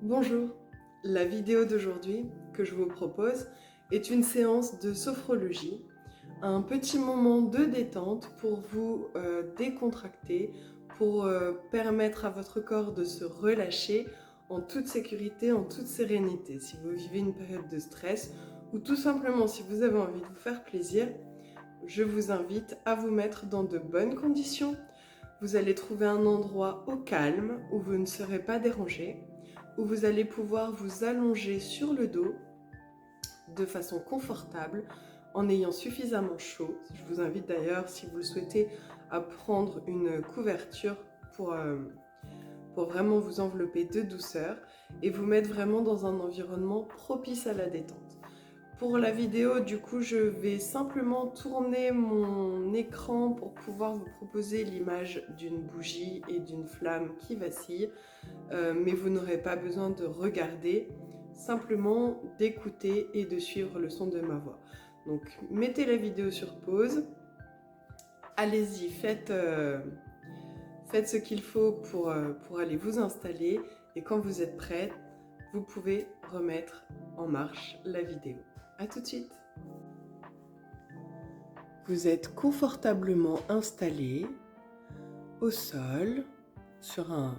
Bonjour, la vidéo d'aujourd'hui que je vous propose est une séance de sophrologie, un petit moment de détente pour vous décontracter, pour permettre à votre corps de se relâcher en toute sécurité, en toute sérénité. Si vous vivez une période de stress ou tout simplement si vous avez envie de vous faire plaisir, je vous invite à vous mettre dans de bonnes conditions. Vous allez trouver un endroit au calme où vous ne serez pas dérangé, où vous allez pouvoir vous allonger sur le dos de façon confortable en ayant suffisamment chaud. Je vous invite d'ailleurs, si vous le souhaitez, à prendre une couverture pour vraiment vous envelopper de douceur et vous mettre vraiment dans un environnement propice à la détente. Pour la vidéo, du coup, je vais simplement tourner mon écran pour pouvoir vous proposer l'image d'une bougie et d'une flamme qui vacille, mais vous n'aurez pas besoin de regarder, simplement d'écouter et de suivre le son de ma voix. Donc, mettez la vidéo sur pause, allez-y, faites ce qu'il faut pour aller vous installer et quand vous êtes prête, vous pouvez remettre en marche la vidéo. À tout de suite. Vous êtes confortablement installé au sol sur un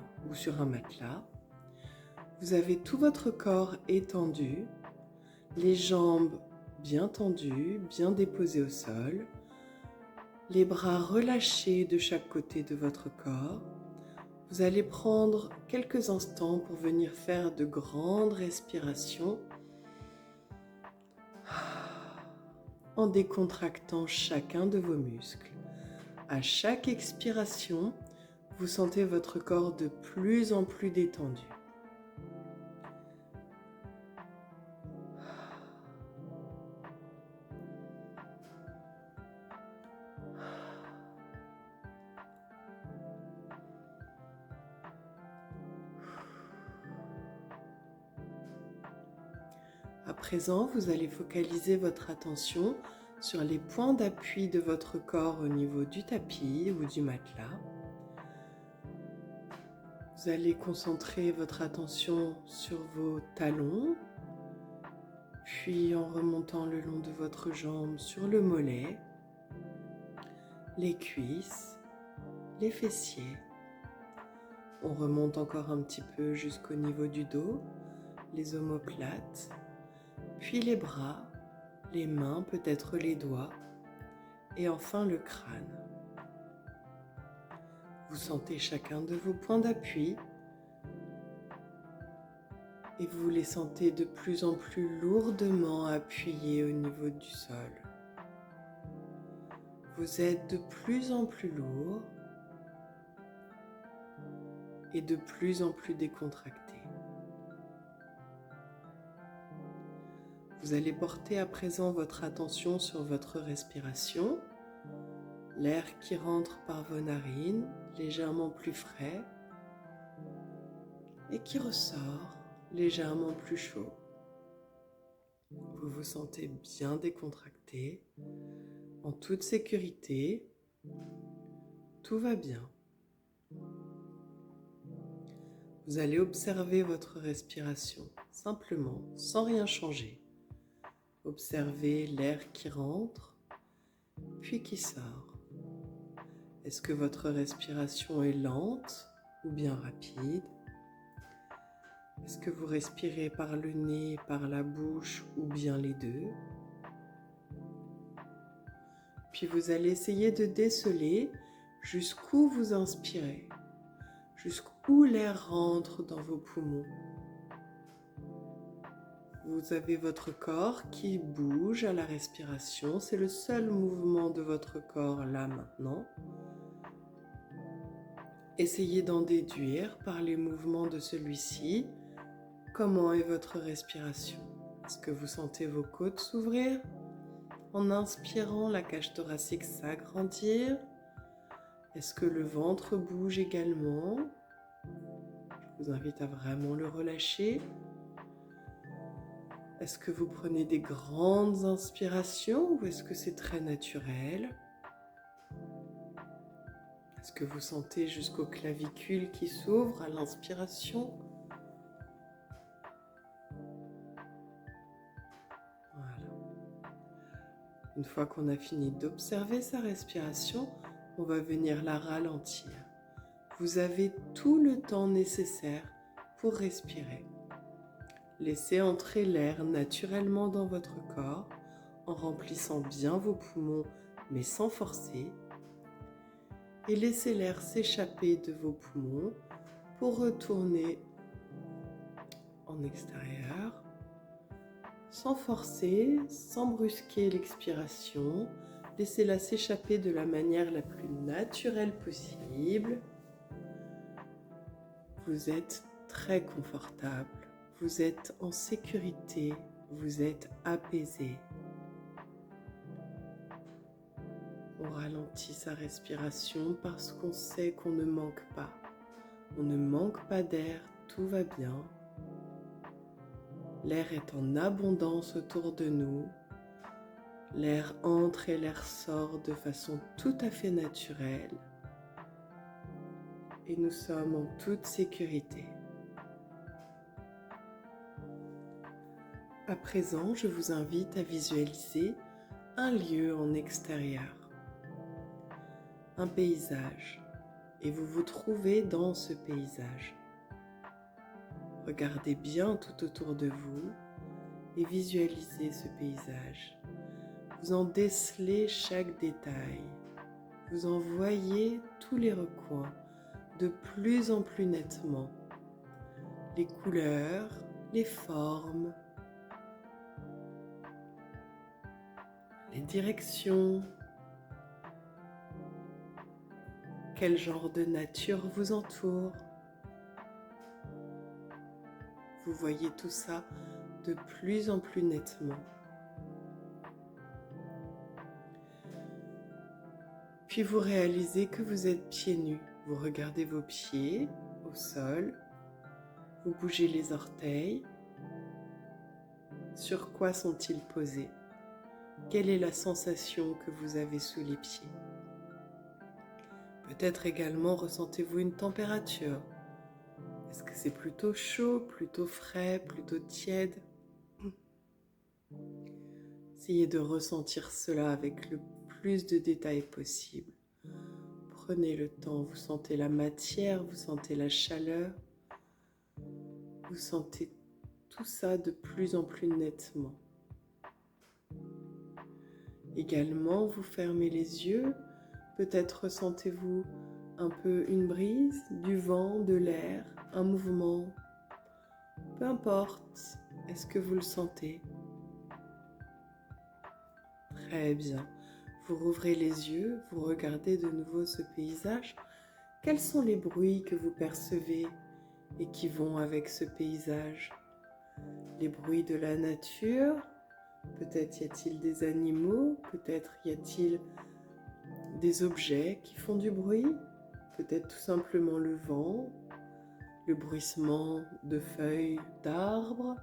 matelas. Vous avez tout votre corps étendu, les jambes bien tendues, bien déposées au sol, les bras relâchés de chaque côté de votre corps. Vous allez prendre quelques instants pour venir faire de grandes respirations en décontractant chacun de vos muscles. À chaque expiration, vous sentez votre corps de plus en plus détendu. À présent, vous allez focaliser votre attention sur les points d'appui de votre corps au niveau du tapis ou du matelas. Vous allez concentrer votre attention sur vos talons, puis en remontant le long de votre jambe sur le mollet, les cuisses, les fessiers. On remonte encore un petit peu jusqu'au niveau du dos, les omoplates, puis les bras, les mains, peut-être les doigts, et enfin le crâne. Vous sentez chacun de vos points d'appui et vous les sentez de plus en plus lourdement appuyés au niveau du sol. Vous êtes de plus en plus lourd et de plus en plus décontracté. Vous allez porter à présent votre attention sur votre respiration, l'air qui rentre par vos narines, légèrement plus frais, et qui ressort légèrement plus chaud. Vous vous sentez bien décontracté, en toute sécurité, tout va bien. Vous allez observer votre respiration, simplement, sans rien changer. Observez l'air qui rentre, puis qui sort. Est-ce que votre respiration est lente ou bien rapide? Est-ce que vous respirez par le nez, par la bouche ou bien les deux? Puis vous allez essayer de déceler jusqu'où vous inspirez, jusqu'où l'air rentre dans vos poumons. Vous avez votre corps qui bouge à la respiration, c'est le seul mouvement de votre corps là maintenant. Essayez d'en déduire par les mouvements de celui-ci comment est votre respiration. Est-ce que vous sentez vos côtes s'ouvrir? En inspirant, la cage thoracique s'agrandir. Est-ce que le ventre bouge également? Je vous invite à vraiment le relâcher. Est-ce que vous prenez des grandes inspirations ou est-ce que c'est très naturel? Est-ce que vous sentez jusqu'aux clavicules qui s'ouvrent à l'inspiration? Une fois qu'on a fini d'observer sa respiration, on va venir la ralentir. Vous avez tout le temps nécessaire pour respirer. Laissez entrer l'air naturellement dans votre corps en remplissant bien vos poumons mais sans forcer. Et laissez l'air s'échapper de vos poumons pour retourner en extérieur, sans forcer, sans brusquer l'expiration. Laissez-la s'échapper de la manière la plus naturelle possible. Vous êtes très confortable, vous êtes en sécurité, vous êtes apaisé. On ralentit sa respiration parce qu'on sait qu'on ne manque pas. On ne manque pas d'air, tout va bien. L'air est en abondance autour de nous. L'air entre et l'air sort de façon tout à fait naturelle. Et nous sommes en toute sécurité. À présent, je vous invite à visualiser un lieu en extérieur, un paysage, et vous vous trouvez dans ce paysage. Regardez bien tout autour de vous et visualisez ce paysage. Vous en décelez chaque détail. Vous en voyez tous les recoins de plus en plus nettement. Les couleurs, les formes, les directions. Quel genre de nature vous entoure? Vous voyez tout ça de plus en plus nettement. Puis vous réalisez que vous êtes pieds nus. Vous regardez vos pieds au sol. Vous bougez les orteils. Sur quoi sont-ils posés? Quelle est la sensation que vous avez sous les pieds? Peut-être également ressentez-vous une température. Est-ce que c'est plutôt chaud, plutôt frais, plutôt tiède? Essayez de ressentir cela avec le plus de détails possible. Prenez le temps, vous sentez la matière, vous sentez la chaleur, vous sentez tout ça de plus en plus nettement. Également, vous fermez les yeux, peut-être ressentez-vous un peu une brise, du vent, de l'air, un mouvement. Peu importe, est-ce que vous le sentez? Très bien. Vous rouvrez les yeux, vous regardez de nouveau ce paysage. Quels sont les bruits que vous percevez et qui vont avec ce paysage? Les bruits de la nature? Peut-être y a-t-il des animaux? Peut-être y a-t-il des objets qui font du bruit? Peut-être tout simplement le vent, le bruissement de feuilles d'arbres,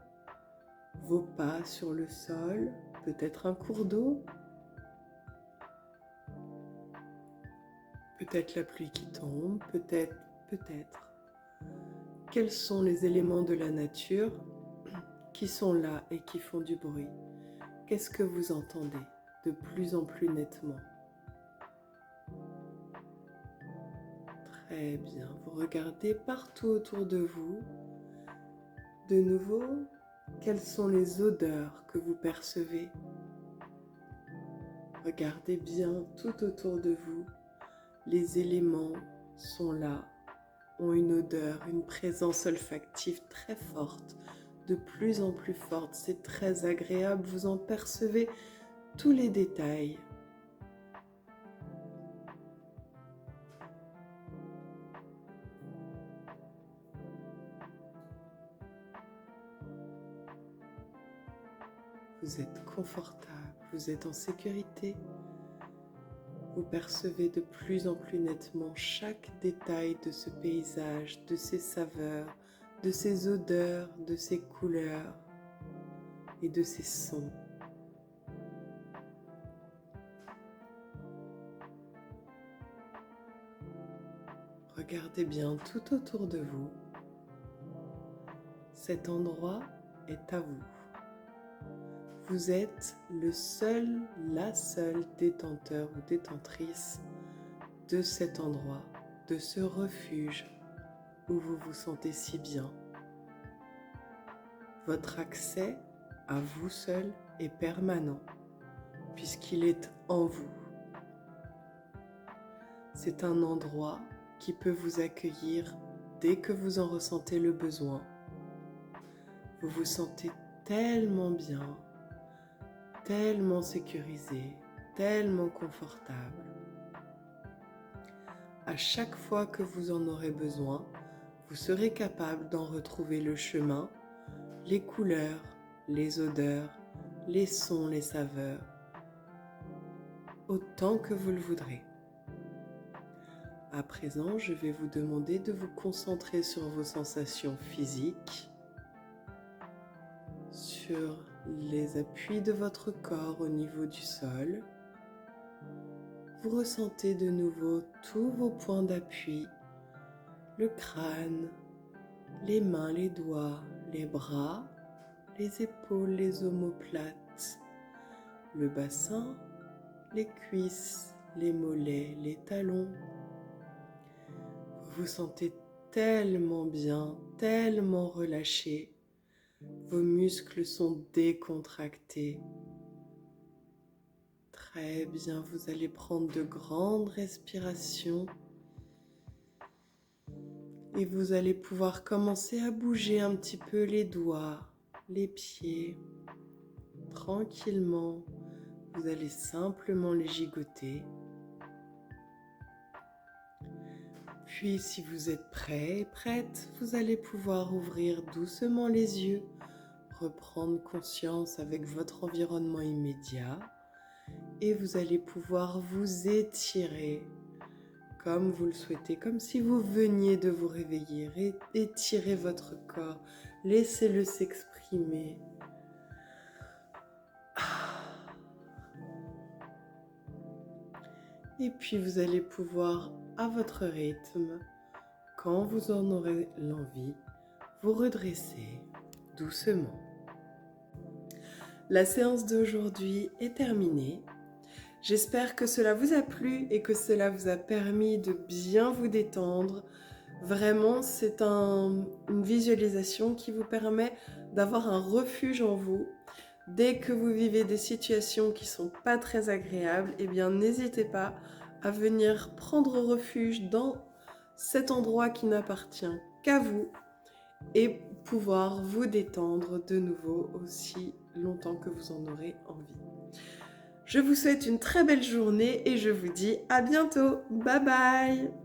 vos pas sur le sol, peut-être un cours d'eau, peut-être la pluie qui tombe, peut-être. Quels sont les éléments de la nature qui sont là et qui font du bruit? Qu'est-ce que vous entendez de plus en plus nettement? Très bien, vous regardez partout autour de vous. De nouveau, quelles sont les odeurs que vous percevez? Regardez bien tout autour de vous. Les éléments sont là, ont une odeur, une présence olfactive très forte, de plus en plus forte. C'est très agréable, vous en percevez tous les détails. Vous êtes confortable, vous êtes en sécurité. Vous percevez de plus en plus nettement chaque détail de ce paysage, de ses saveurs, de ses odeurs, de ses couleurs et de ses sons. Regardez bien tout autour de vous. Cet endroit est à vous. Vous êtes le seul, la seule détenteur ou détentrice de cet endroit, de ce refuge où vous vous sentez si bien. Votre accès à vous seul est permanent puisqu'il est en vous. C'est un endroit qui peut vous accueillir dès que vous en ressentez le besoin. Vous vous sentez tellement bien, tellement sécurisé, tellement confortable. À chaque fois que vous en aurez besoin, vous serez capable d'en retrouver le chemin, les couleurs, les odeurs, les sons, les saveurs, autant que vous le voudrez. À présent, je vais vous demander de vous concentrer sur vos sensations physiques, sur les appuis de votre corps au niveau du sol. Vous ressentez de nouveau tous vos points d'appui, le crâne, les mains, les doigts, les bras, les épaules, les omoplates, le bassin, les cuisses, les mollets, les talons. Vous vous sentez tellement bien, tellement relâché. Vos muscles sont décontractés. Très bien, vous allez prendre de grandes respirations et vous allez pouvoir commencer à bouger un petit peu les doigts, les pieds. Tranquillement, vous allez simplement les gigoter. Puis, si vous êtes prêt et prête, vous allez pouvoir ouvrir doucement les yeux, reprendre conscience avec votre environnement immédiat et vous allez pouvoir vous étirer comme vous le souhaitez, comme si vous veniez de vous réveiller. Étirez votre corps, laissez-le s'exprimer. Et puis vous allez pouvoir, à votre rythme, quand vous en aurez l'envie, vous redresser doucement. La séance d'aujourd'hui est terminée. J'espère que cela vous a plu et que cela vous a permis de bien vous détendre. Vraiment, c'est une visualisation qui vous permet d'avoir un refuge en vous. Dès que vous vivez des situations qui ne sont pas très agréables, eh bien n'hésitez pas à venir prendre refuge dans cet endroit qui n'appartient qu'à vous et pouvoir vous détendre de nouveau aussi longtemps que vous en aurez envie. Je vous souhaite une très belle journée et je vous dis à bientôt. Bye bye!